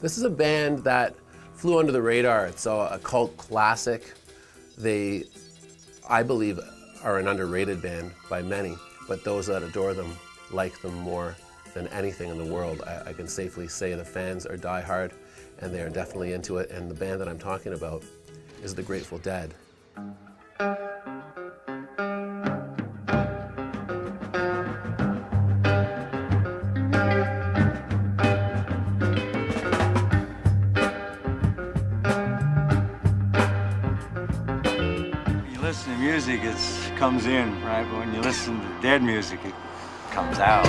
This is a band that flew under the radar. It's a cult classic. They, I believe, are an underrated band by many, but those that adore them like them more than anything in the world. I can safely say the fans are diehard, and they are definitely into it, and the band that I'm talking about is the Grateful Dead. Listen to music, it comes in, right? But when you listen to Dead music, it comes out.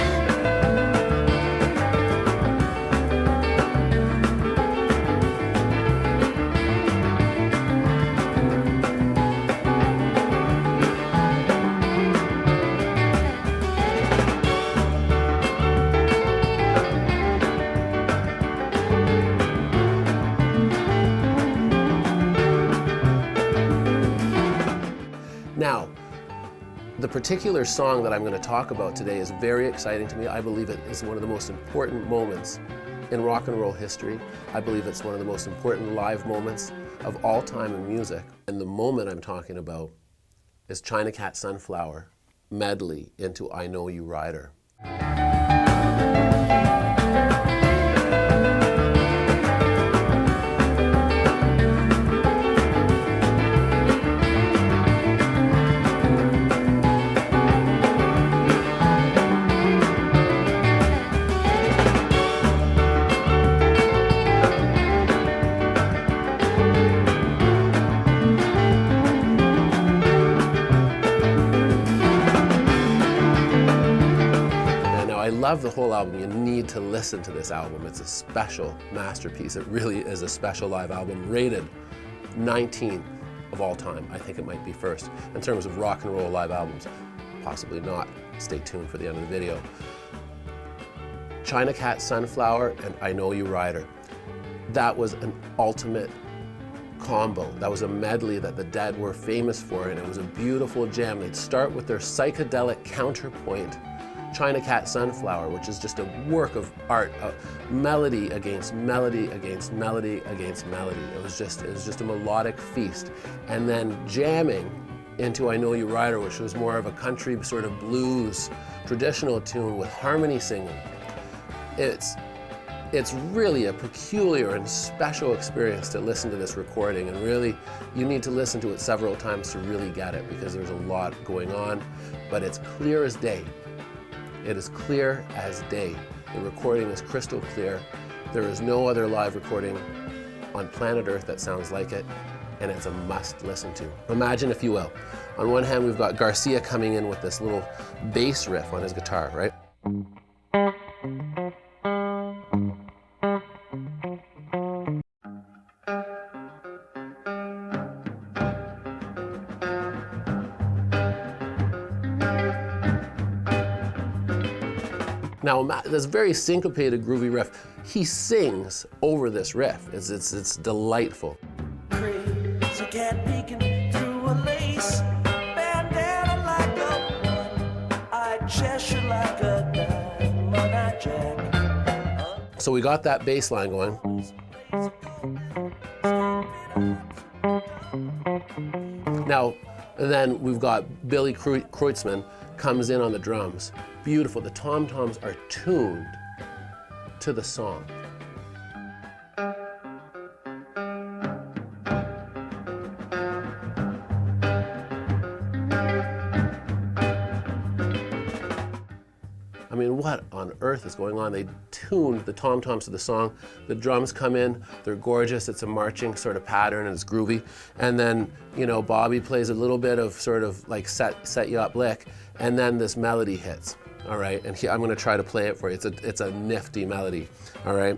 Now, the particular song that I'm going to talk about today is very exciting to me. I believe it is one of the most important moments in rock and roll history. I believe it's one of the most important live moments of all time in music. And the moment I'm talking about is China Cat Sunflower medley into I Know You Rider. I love the whole album. You need to listen to this album. It's a special masterpiece. It really is a special live album, rated 19th of all time. I think it might be first in terms of rock and roll live albums. Possibly not. Stay tuned for the end of the video. China Cat Sunflower and I Know You Rider. That was an ultimate combo. That was a medley that the Dead were famous for, and it was a beautiful jam. They'd start with their psychedelic counterpoint, China Cat Sunflower, which is just a work of art, melody against melody against melody against melody. It was just a melodic feast. And then jamming into I Know You Rider, which was more of a country sort of blues traditional tune with harmony singing. It's really a peculiar and special experience to listen to this recording, and really you need to listen to it several times to really get it, because there's a lot going on, but it's clear as day. It is clear as day. The recording is crystal clear. There is no other live recording on planet Earth that sounds like it, and it's a must listen to. Imagine, if you will, on one hand we've got Garcia coming in with this little bass riff on his guitar, right? Now, this very syncopated, groovy riff, he sings over this riff. It's delightful. Crazy cat peeking through a lace, bandana like a one-eyed Cheshire like a diamond-eyed Jack. So we got that bass line going. Now, and then we've got Billy Kreutzmann comes in on the drums. Beautiful. The tom-toms are tuned to the song. I mean, what on earth is going on? They tuned the tom-toms to the song. The drums come in, they're gorgeous. It's a marching sort of pattern and it's groovy. And then, you know, Bobby plays a little bit of sort of like set you up lick, and then this melody hits. All right, and here, I'm gonna try to play it for you. It's a nifty melody, all right?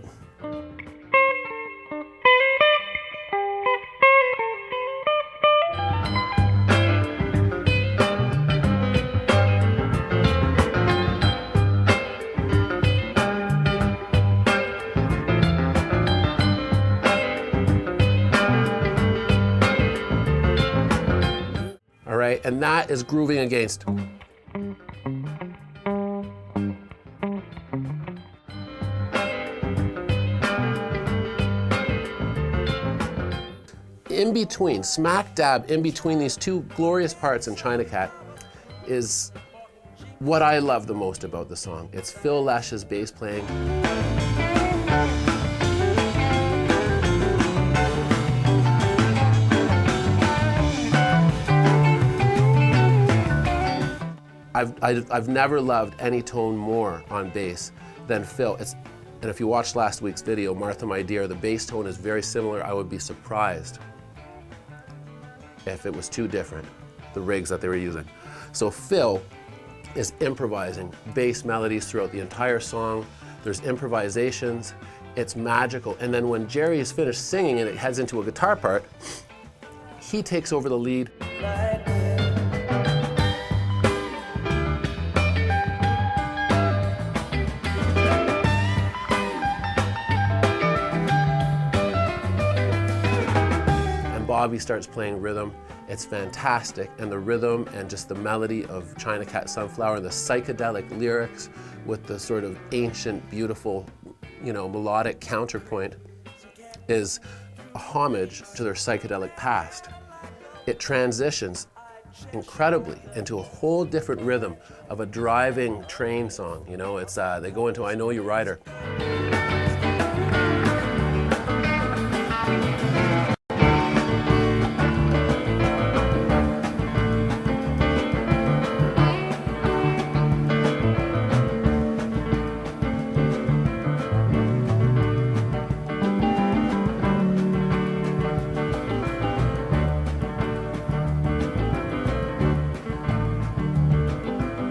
All right, and that is grooving against. in between, smack dab in between these two glorious parts in China Cat is what I love the most about the song. It's Phil Lesh's bass playing. I've never loved any tone more on bass than Phil. And if you watched last week's video, Martha My Dear, the bass tone is very similar. I would be surprised if it was too different, the rigs that they were using. So Phil is improvising bass melodies throughout the entire song. There's improvisations, it's magical. And then when Jerry is finished singing and it heads into a guitar part, he takes over the lead. Bobby starts playing rhythm. It's fantastic, and the rhythm and just the melody of China Cat Sunflower and the psychedelic lyrics with the sort of ancient, beautiful, melodic counterpoint is a homage to their psychedelic past. It transitions incredibly into a whole different rhythm of a driving train song. They go into I Know You Rider.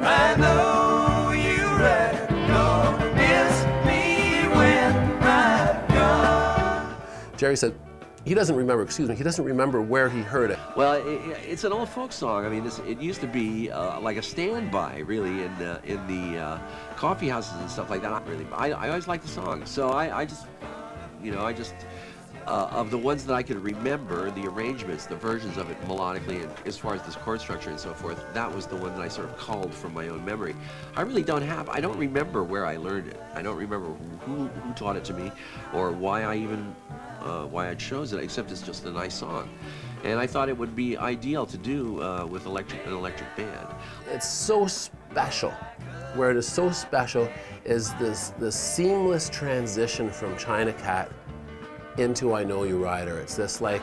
I know you right, gonna miss me when I'm gone. Jerry said he doesn't remember where he heard it. Well, it's an old folk song. I mean, it used to be like a standby, really, in the coffee houses and stuff like that. Really, I always liked the song, so I just of the ones that I could remember, the arrangements, the versions of it melodically, and as far as this chord structure and so forth, that was the one that I sort of culled from my own memory. I don't remember where I learned it. I don't remember who taught it to me, or why I chose it, except it's just a nice song. And I thought it would be ideal to do with an electric band. It's so special. Where it is so special is this seamless transition from China Cat into I Know You Rider. It's this I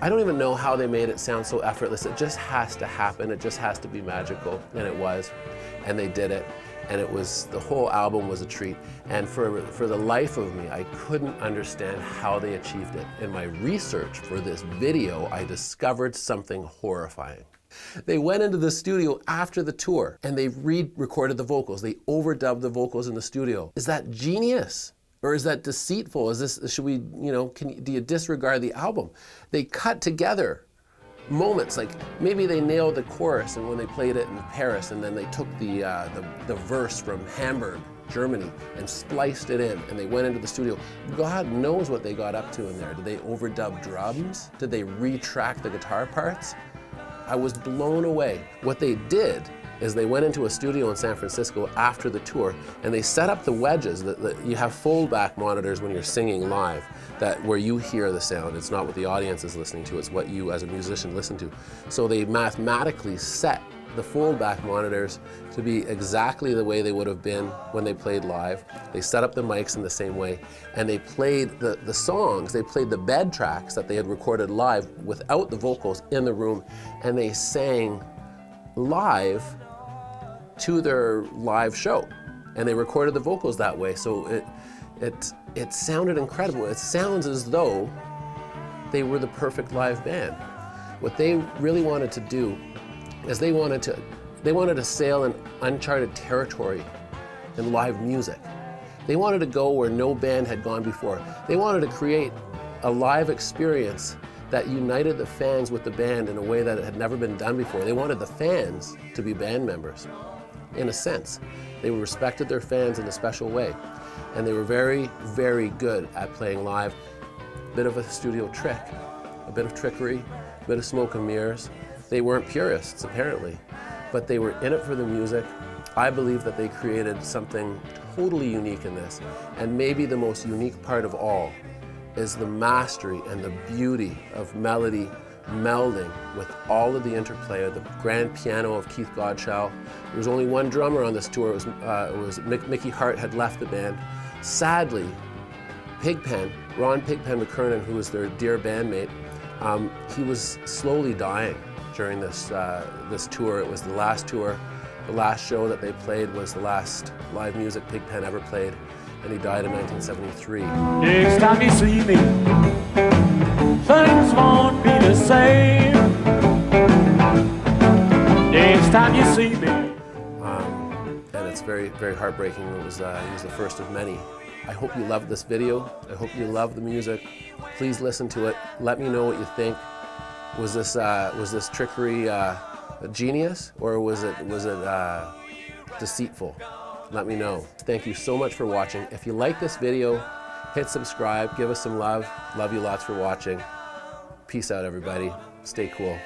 don't even know how they made it sound so effortless. It just has to happen. It just has to be magical, and it was. And they did it, and the whole album was a treat. And for the life of me, I couldn't understand how they achieved it. In my research for this video, I discovered something horrifying. They went into the studio after the tour, and they re-recorded the vocals. They overdubbed the vocals in the studio. Is that genius? Or is that deceitful? Do you disregard the album? They cut together moments, maybe they nailed the chorus and when they played it in Paris, and then they took the verse from Hamburg, Germany, and spliced it in, and they went into the studio. God knows what they got up to in there. Did they overdub drums? Did they retrack the guitar parts? I was blown away. What they did is they went into a studio in San Francisco after the tour, and they set up the wedges. You have fold-back monitors when you're singing live, where you hear the sound. It's not what the audience is listening to, it's what you as a musician listen to. So they mathematically set the fold-back monitors to be exactly the way they would have been when they played live. They set up the mics in the same way, and they played the songs, they played the bed tracks that they had recorded live without the vocals in the room, and they sang live to their live show, and they recorded the vocals that way. So it sounded incredible. It sounds as though they were the perfect live band. What they really wanted to do is they wanted to sail in uncharted territory in live music. They wanted to go where no band had gone before. They wanted to create a live experience that united the fans with the band in a way that it had never been done before. They wanted the fans to be band members. In a sense, they respected their fans in a special way, and they were very, very good at playing live. A bit of a studio trick, a bit of trickery, a bit of smoke and mirrors. They weren't purists, apparently, but they were in it for the music. I believe that they created something totally unique in this, and maybe the most unique part of all is the mastery and the beauty of melody melding with all of the interplay of the grand piano of Keith Godshall. There was only one drummer on this tour. It was Mickey Hart had left the band. Sadly, Ron Pigpen McKernan, who was their dear bandmate, he was slowly dying during this tour. It was the last tour. The last show that they played was the last live music Pigpen ever played, and he died in 1973. Next time you see me, things won't be the same. Next time you see me. And it's very, very heartbreaking. He was the first of many. I hope you loved this video. I hope you love the music. Please listen to it. Let me know what you think. Was this trickery genius, or was it deceitful? Let me know. Thank you so much for watching. If you like this video, hit subscribe, give us some love. Love you lots for watching. Peace out, everybody. Stay cool.